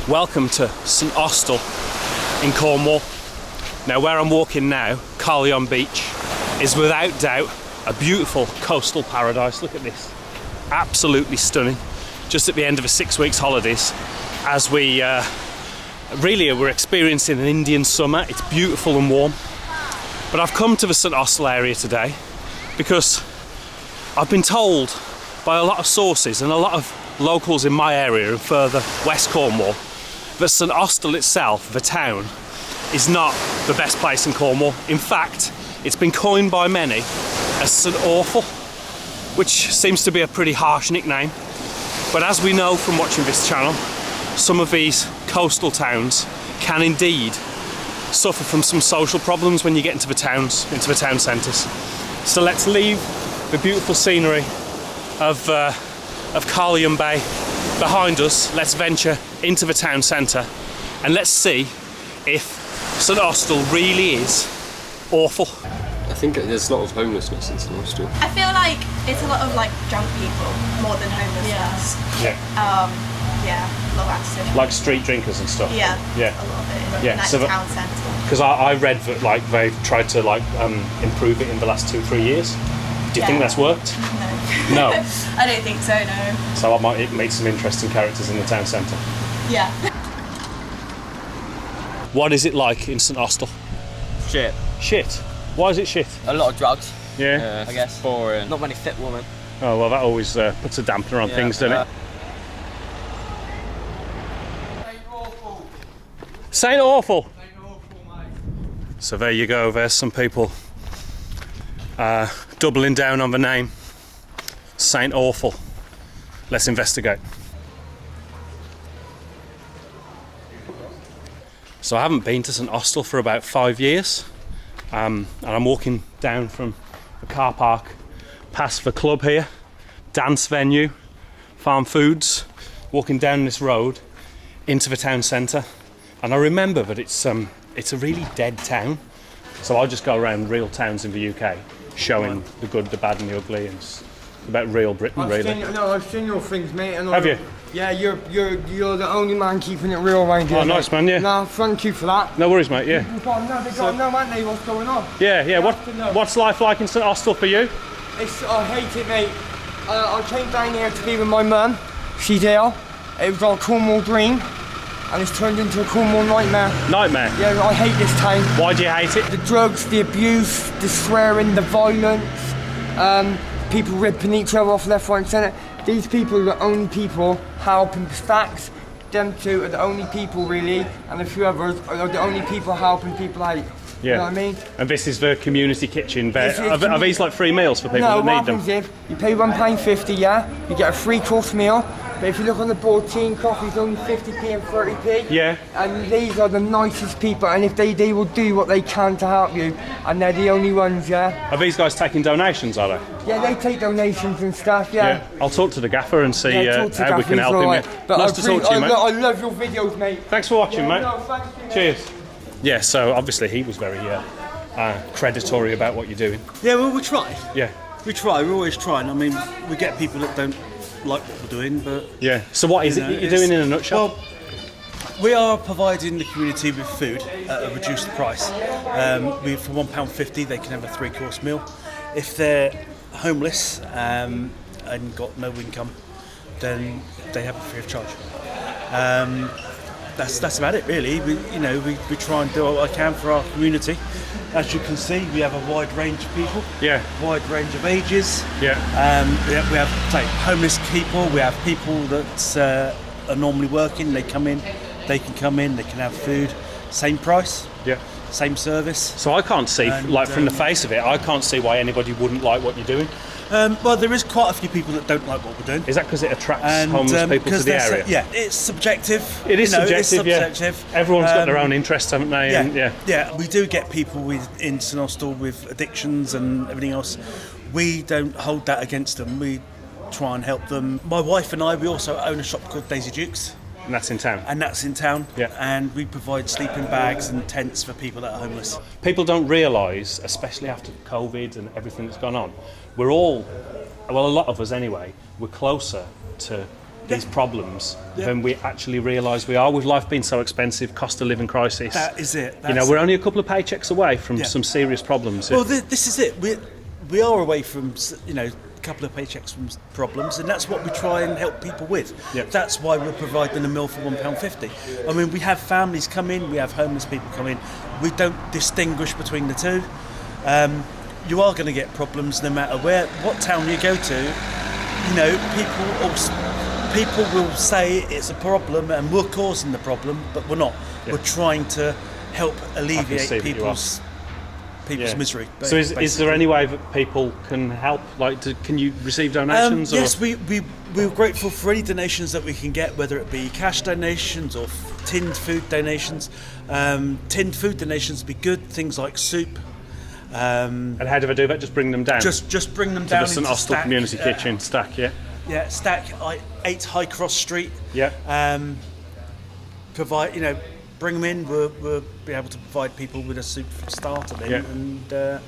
Welcome to St Austell in Cornwall. Now where I'm walking now, Carlyon Beach, is without doubt a beautiful coastal paradise. Look at this, absolutely stunning. Just at the end of a 6 weeks holidays, as we're experiencing an Indian summer. It's beautiful and warm. But I've come to the St Austell area today because I've been told by a lot of sources and a lot of locals in my area and further West Cornwall that St Austell itself, the town, is not the best place in Cornwall. In fact, it's been coined by many as St Awful, which seems to be a pretty harsh nickname. But as we know from watching this channel, some of these coastal towns can indeed suffer from some social problems when you get into the towns, into the town centres. So let's leave the beautiful scenery of Carlyon Bay behind us. Let's venture into the town centre and let's see if St Austell really is awful. I think there's a lot of homelessness in St Austell. I feel like it's a lot of like drunk people more than homelessness. Yeah. Yeah, a lot of accidents. Like street drinkers and stuff. Yeah. Yeah. A lot of it in so the town centre. Because I read that like they've tried to improve it in the last 2-3 years. Do you think that's worked? No. No. I don't think so. No. So I might meet some interesting characters in the town centre. Yeah. What is it like in St Austell? Shit. Shit. Why is it shit? A lot of drugs. Yeah. I guess. Boring. Not many fit women. Oh well, that always puts a dampener on things, doesn't it? St Awful. So there you go. There's some people doubling down on the name St Awful. Let's investigate. So I haven't been to St Austell for about 5 years, and I'm walking down from the car park past the club here, dance venue, farm foods, walking down this road into the town centre, and I remember that it's a really dead town. So I just go around real towns in the UK, showing the good, the bad, and the ugly, and it's about real Britain, really. I've seen your things, mate. And Have you? Yeah, you're the only man keeping it real around here. Oh, nice, man. Yeah. Nah, thank you for that. No worries, mate. Yeah. They got to know, haven't they, what's going on? Yeah. What's life like in St Austell for you? I hate it, mate. I came down here to be with my mum. She's ill. It was our Cornwall dream, and it's turned into a Cornwall nightmare. Nightmare? Yeah, I hate this town. Why do you hate it? The drugs, the abuse, the swearing, the violence, people ripping each other off left, right and centre. These people are the only people helping Stacks. Them two are the only people really, and a few others are the only people helping people out. Yeah. You know what I mean? And this is the community kitchen. Are these like free meals for people that need them? No, what happens is, you pay £1.50, yeah? You get a 3-course meal. But if you look on the board, tea and coffee's only 50p and 30p. Yeah. And these are the nicest people, and if they will do what they can to help you, and they're the only ones, yeah? Are these guys taking donations, are they? Yeah, they take donations and stuff, yeah. I'll talk to the gaffer and see how we can help him. Right. But Nice to talk to you, mate. I love your videos, mate. Thanks for watching, mate. No, thank you, mate. Cheers. Yeah, so obviously he was very predatory about what you're doing. Yeah, well, we try. Yeah. We try. We're always trying. I mean, we get people that don't like what we're doing, but yeah. So what is it that you're doing in a nutshell? Well, we are providing the community with food at a reduced price. For £1.50 they can have a 3-course meal. If they're homeless and got no income, then they have it free of charge. That's about it, really. We try and do what I can for our community. As you can see, we have a wide range of people. Yeah. Wide range of ages. Yeah. We have homeless people. We have people that are normally working. They come in. They can come in. They can have food. Same price. Yeah. Same service. So I can't see, from the face of it, I can't see why anybody wouldn't like what you're doing. Well, there is quite a few people that don't like what we're doing. Is that because it attracts homeless people to the area? Yeah, it's subjective. It is subjective, it's subjective. Yeah. Everyone's got their own interests, haven't they? Yeah. We do get people in St Austell with addictions and everything else. We don't hold that against them. We try and help them. My wife and I, we also own a shop called Daisy Dukes. And that's in town? And that's in town. Yeah. And we provide sleeping bags and tents for people that are homeless. People don't realise, especially after COVID and everything that's gone on, we're all, well, a lot of us anyway, we're closer to these problems than we actually realise we are. With life being so expensive, cost of living crisis. That is it. We're only a couple of paychecks away from some serious problems. Well, this is it. We are away from, a couple of paychecks from problems, and that's what we try and help people with. Yep. That's why we're providing a meal for £1.50. I mean, we have families come in, we have homeless people come in. We don't distinguish between the two. You are going to get problems no matter what town you go to. People will say it's a problem and we're causing the problem, but we're not. Yeah. We're trying to help alleviate people's misery. So is there any way that people can help? Can you receive donations? Yes, we're grateful for any donations that we can get, whether it be cash donations or tinned food donations. Tinned food donations would be good, things like soup. And how do I do that? Just bring them down? Just bring them to down the St Austell Community Kitchen, Stack, yeah? Yeah, Stack, 8 High Cross Street. Yeah. Bring them in, we'll be able to provide people with a soup from start to end, and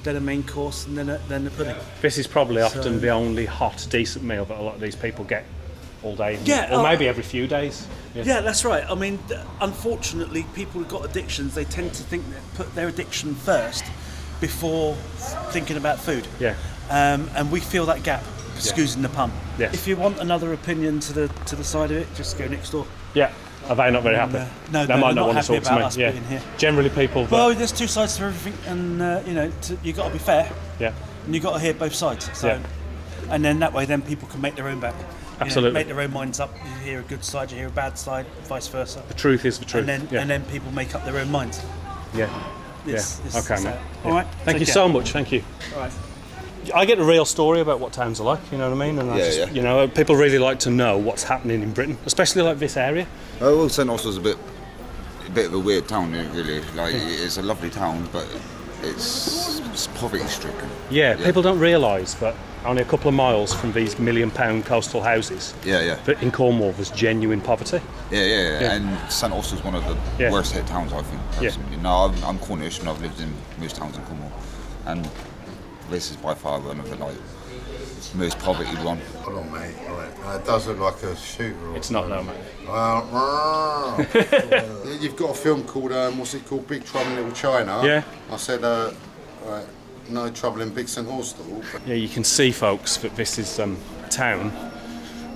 then a main course, and then the pudding. This is probably often the only hot, decent meal that a lot of these people get all day. Yeah. Or maybe every few days. Yeah, that's right. I mean, unfortunately, people who've got addictions, they tend to think that put their addiction first before thinking about food. Yeah. And we fill that gap, excusing the pun. Yes. If you want another opinion to the side of it, just go next door. Yeah. Are they not very happy? No, they might not want to happy talk to me. us being here. Generally, people. Well, there's two sides to everything, and you got to be fair. Yeah. And you got to hear both sides. So, and then that way, then people can make their own back. Absolutely. Make their own minds up. You hear a good side, you hear a bad side, vice versa. The truth is the truth. And then people make up their own minds. Yeah. Okay, mate. All right. Thank you so much. Thank you. All right. I get a real story about what towns are like, you know what I mean? And people really like to know what's happening in Britain, especially like this area. Oh, well, St Austell's a bit of a weird town, really. It's a lovely town, but it's poverty-stricken. Yeah, people don't realise that only a couple of miles from these £1 million coastal houses. But in Cornwall, there's genuine poverty. Yeah. And St Austell's one of the worst hit towns, I think. Personally. No, I'm Cornish, and I've lived in most towns in Cornwall, and this is by far one of the most poverty one. Hold on, mate. Right. It does look like a shooter. It's not, no, mate. You've got a film called what's it called? Big Trouble in Little China. Yeah. I said no trouble in Big St Austell. Yeah, you can see, folks, that this is a town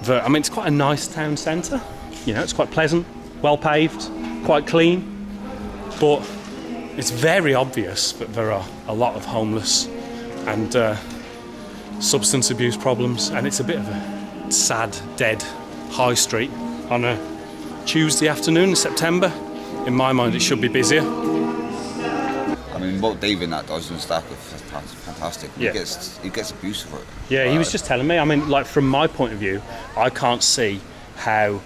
that, it's quite a nice town centre. It's quite pleasant, well paved, quite clean, but it's very obvious that there are a lot of homeless and substance abuse problems, and it's a bit of a sad, dead high street on a Tuesday afternoon in September. In my mind, it should be busier. What David does in Stack is fantastic. Yeah. He gets abuse for it. Yeah, he was just telling me. From my point of view, I can't see how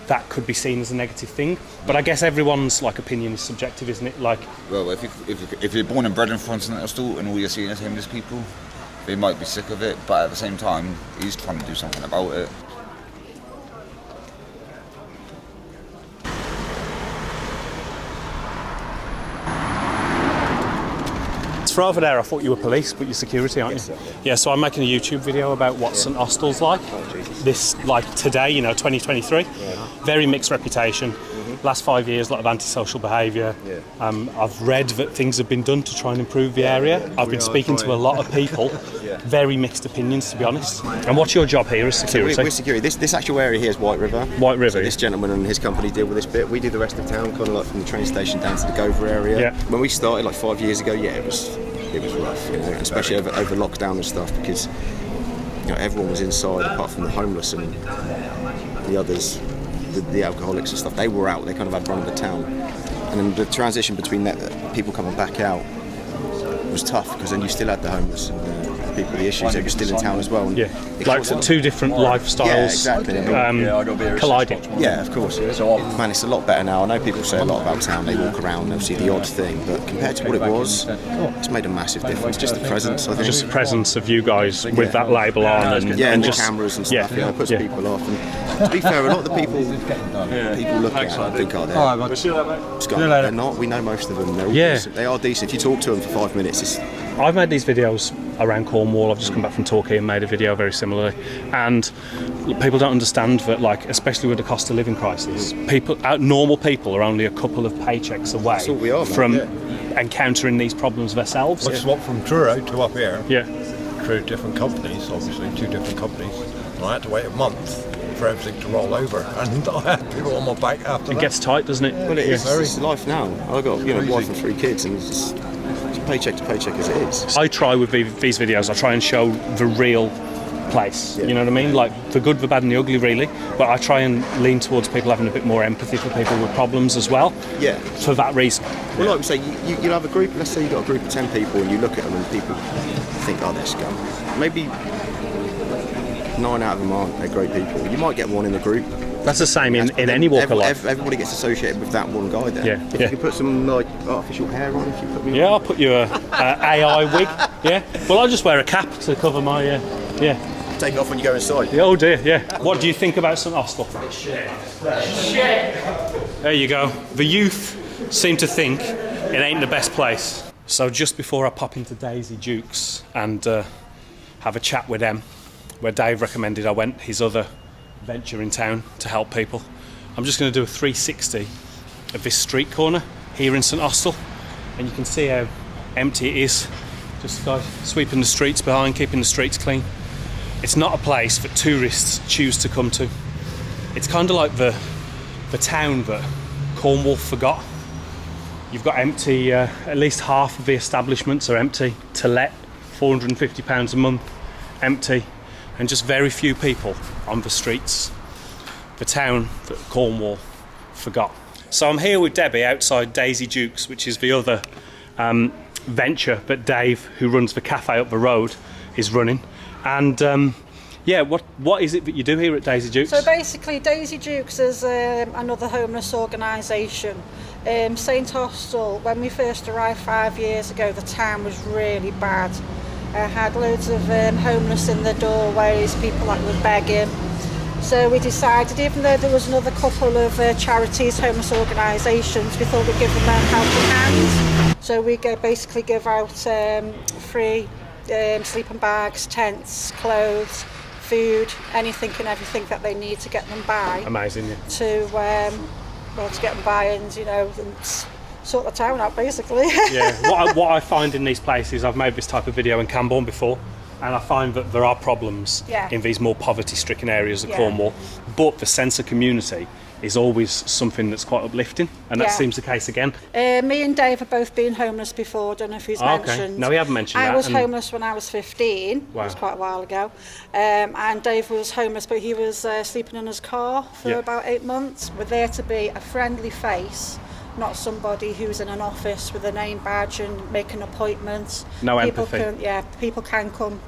that could be seen as a negative thing. But I guess everyone's opinion is subjective, isn't it? Well, if you're born and bred in St Austell and all you're seeing is homeless people, they might be sick of it. But at the same time, he's trying to do something about it. Over there, I thought you were police, but you're security, aren't you? Yeah, so I'm making a YouTube video about what St Austell's like. Today, 2023. Very mixed reputation. Last 5 years, a lot of antisocial behaviour. I've read that things have been done to try and improve the area. I've been speaking to a lot of people. Very mixed opinions, to be honest. And what's your job here as security? So we're security. This actual area here is White River. White River. So this gentleman and his company deal with this bit. We do the rest of town, kind of from the train station down to the Dover area. Yeah. When we started 5 years ago, it was rough, especially over lockdown and stuff, because everyone was inside apart from the homeless and the others, the alcoholics and stuff. They were out. They kind of had run of the town, and then the transition between people coming back out was tough, because then you still had the homeless and the people with the issues. They were still in town as well. And two different lifestyles colliding. Yeah, of course. Man, it's a lot better now. I know people say a lot about town. They walk around, they'll see the odd thing, but compared to what it was, it's made a massive difference. Just the presence, I think. Just the presence of you guys with that label on, and the cameras and stuff. It puts people off. And to be fair, a lot of the people look at and think, they're not. We know most of them. They're all decent. They are decent. If you talk to them for 5 minutes, I've made these videos around Cornwall. I've just come back from Torquay and made a video very similarly, and people don't understand that, like, especially with the cost of living crisis, normal people are only a couple of paychecks away from encountering these problems themselves. I swapped from Truro to up here. Yeah. Through different companies, obviously, 2 different companies. And I had to wait a month for everything to roll over, and I had people on my back after that. It gets tight, doesn't it? Well, it's life now. I've got a wife and 3 kids, and it's paycheck to paycheck as it is. I try with these videos, I try and show the real place, you know what I mean? Like, the good, the bad and the ugly, really. But I try and lean towards people having a bit more empathy for people with problems as well. Yeah. For that reason. Well, like we say, you'll have a group, let's say you've got a group of 10 people, and you look at them and people think, oh, they're scum. Maybe 9 out of them aren't. They're great people. You might get one in the group. That's the same in any walk of life. Everybody gets associated with that one guy there. Yeah. If you can put some like artificial hair on, if you put me on. I'll put you a AI wig. Yeah. Well, I'll just wear a cap to cover my. Take it off when you go inside. Oh dear. Yeah. What do you think about St Austell? Shit. There you go. The youth seem to think it ain't the best place. So just before I pop into Daisy Dukes and have a chat with them, where Dave recommended I went, his other venture in town to help people, I'm just going to do a 360 of this street corner here in St Austell, and you can see how empty it is. Just guys sweeping the streets behind, keeping the streets clean. It's not a place that tourists choose to come to. It's kind of like the town that Cornwall forgot. You've got empty, at least half of the establishments are empty, to let, £450 a month, empty, and just very few people on the streets. The town that Cornwall forgot. So I'm here with Debbie outside Daisy Dukes, which is the other venture that Dave, who runs the cafe up the road, is running. And what is it that you do here at Daisy Dukes? So basically, Daisy Dukes is another homeless organisation. St Austell, when we first arrived 5 years ago, the town was really bad. Had loads of homeless in the doorways, people that were begging. So we decided, even though there was another couple of charities, homeless organisations, we thought we'd give them a helping hand. So we basically give out free sleeping bags, tents, clothes, food, anything and everything that they need to get them by. Amazing, yeah. To get them by and, and sort the town out, basically. Yeah, what I find in these places, I've made this type of video in Camborne before, and I find that there are problems in these more poverty-stricken areas of Cornwall, but the sense of community is always something that's quite uplifting, and that seems the case again. Me and Dave have both been homeless before. I don't know if he's mentioned. No, we haven't mentioned that. I was homeless when I was 15. Wow. It was quite a while ago. And Dave was homeless, but he was sleeping in his car for about 8 months. We're there to be a friendly face, not somebody who's in an office with a name badge and making appointments. No empathy. People can come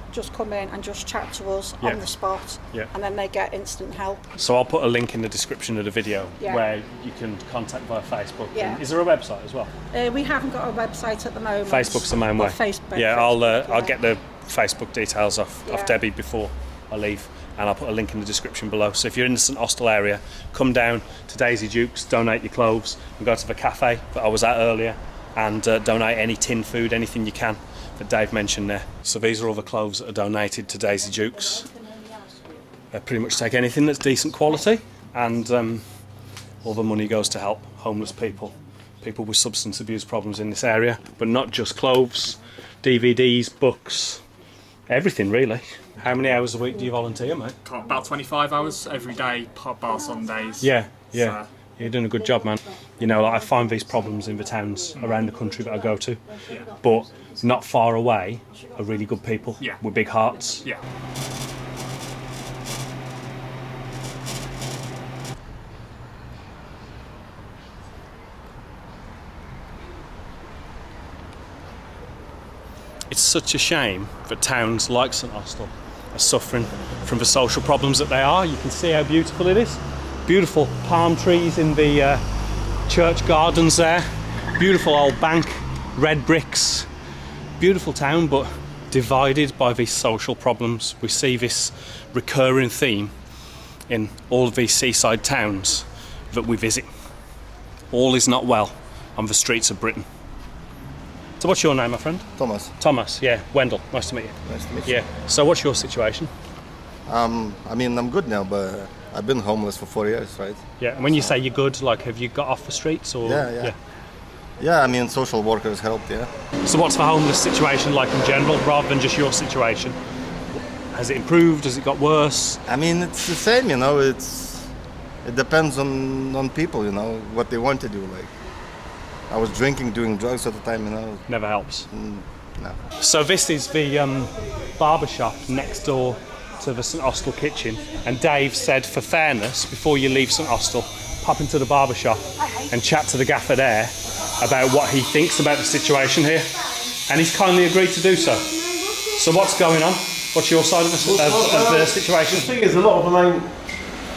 in and just chat to us on the spot, and then they get instant help. So I'll put a link in the description of the video where you can contact via Facebook. Yeah. Is there a website as well? We haven't got a website at the moment. Facebook's the main way. Facebook. Yeah, I'll get the Facebook details off Debbie before I leave, and I'll put a link in the description below. So if you're in the St Austell area, come down to Daisy Dukes, donate your clothes, and go to the cafe that I was at earlier, and donate any tin food, anything you can that Dave mentioned there. So these are all the clothes that are donated to Daisy Dukes. They pretty much take anything that's decent quality, and all the money goes to help homeless people with substance abuse problems in this area, but not just clothes, DVDs, books, everything really. How many hours a week do you volunteer, mate? About 25 hours every day, bar Sundays. Yeah. So. You're doing a good job, man. I find these problems in the towns around the country that I go to, but not far away are really good people with big hearts. Yeah. It's such a shame that towns like St Austell are suffering from the social problems that they are. You can see how beautiful it is. Beautiful palm trees in the church gardens there. Beautiful old bank, red bricks. Beautiful town, but divided by these social problems. We see this recurring theme in all of these seaside towns that we visit. All is not well on the streets of Britain. So what's your name, my friend? Thomas. Thomas, yeah. Wendell, nice to meet you. Nice to meet you. Yeah. So what's your situation? I mean, I'm good now, but I've been homeless for 4 years, right? Yeah, and when you say you're good, like, have you got off the streets or? Yeah, I mean, social workers helped, yeah. So what's the homeless situation like in general, rather than just your situation? Has it improved? Has it got worse? I mean, it's the same, you know. It depends on people, you know, what they want to do. Like, I was drinking, doing drugs at the time, you know. Never helps. No. So this is the barber shop next door to the St Austell kitchen, and Dave said, for fairness, before you leave St Austell, pop into the barber shop and chat to the gaffer there about what he thinks about the situation here, and he's kindly agreed to do so. So what's going on? What's your side of the situation? The thing is, a lot of them ain't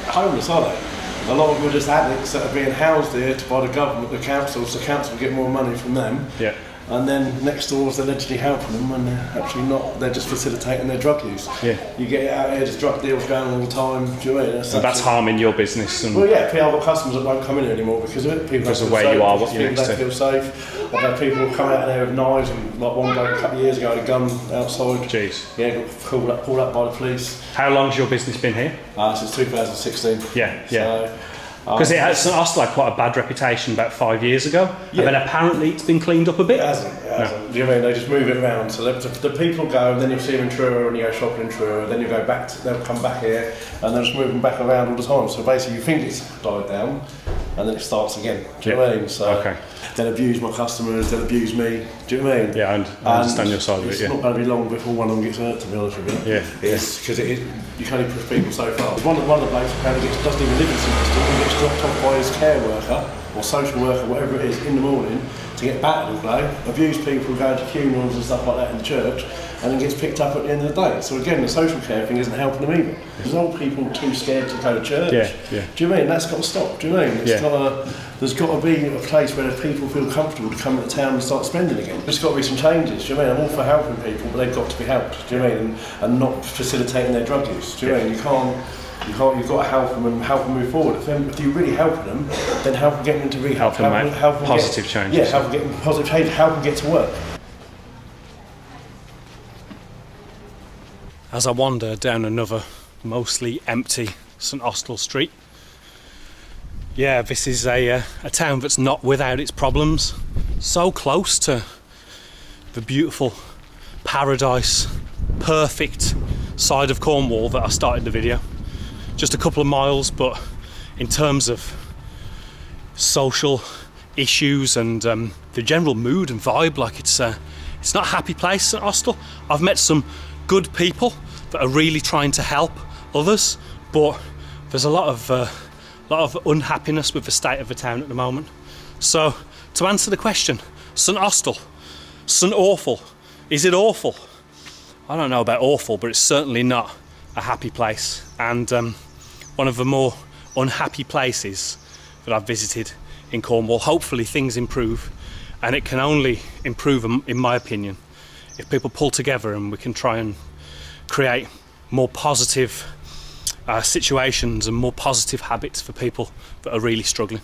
homeless, are they? A lot of them are just addicts that are being housed here by the government, the council, so the council get more money from them. Yeah. And then next doors they're allegedly helping them when they're actually not, they're just facilitating their drug use. Yeah. You get out here, there's drug deals going on all the time, do you know what I mean? So that's harming your business. And well, yeah, people have got customers that won't come in here anymore because of it. People because of where you are, what you're next to. People don't feel safe. I've had people come out there with knives, and like one bloke a couple of years ago had a gun outside. Jeez. Yeah, got pulled up by the police. How long's your business been here? Since 2016. Yeah. So, because it has St Austell had quite a bad reputation about 5 years ago, and then apparently it's been cleaned up a bit. It hasn't. No. Do you know what I mean? They just move it around. So the people go, and then you see them in Truro, and you go shopping in Truro, then you go back. They'll come back here, and they'll just move them back around all the time. So basically, you think it's died down, and then it starts again. Do you know what I mean? So they'll abuse my customers, they'll abuse me. Do you know what I mean? Yeah, I understand your side of it. It's not going to be long before one of them gets hurt, to be honest with you. Yeah. It's because you can only push people so far. One of the blokes apparently doesn't even live in St Austell, he gets dropped off by his care worker or social worker, whatever it is, in the morning to get battered all day, abuse people, go to funerals and stuff like that in the church, and then gets picked up at the end of the day. So again, the social care thing isn't helping them either. There's old people too scared to go to church. Yeah. Do you know what I mean? That's got to stop. Do you know what I mean? There's got to be a place where people feel comfortable to come into town and start spending again. There's got to be some changes. Do you know what I mean? I'm all for helping people, but they've got to be helped. Do you know what I mean? And not facilitating their drug use. Do you know what I mean? You've got to help them and help them move forward. If you're really helping them, then help them get into rehab. Help them positive changes. Yeah, help them get positive change. Help them get to work. As I wander down another mostly empty St Austell street, yeah, this is a town that's not without its problems. So close to the beautiful paradise, perfect side of Cornwall that I started the video. Just a couple of miles, but in terms of social issues and the general mood and vibe, like it's not a happy place, St Austell. I've met some good people that are really trying to help others, but there's a lot of unhappiness with the state of the town at the moment. So to answer the question, St Austell, St Awful, is it awful? I don't know about awful, but it's certainly not a happy place, and one of the more unhappy places that I've visited in Cornwall. Hopefully things improve, and it can only improve, in my opinion, if people pull together and we can try and create more positive situations and more positive habits for people that are really struggling.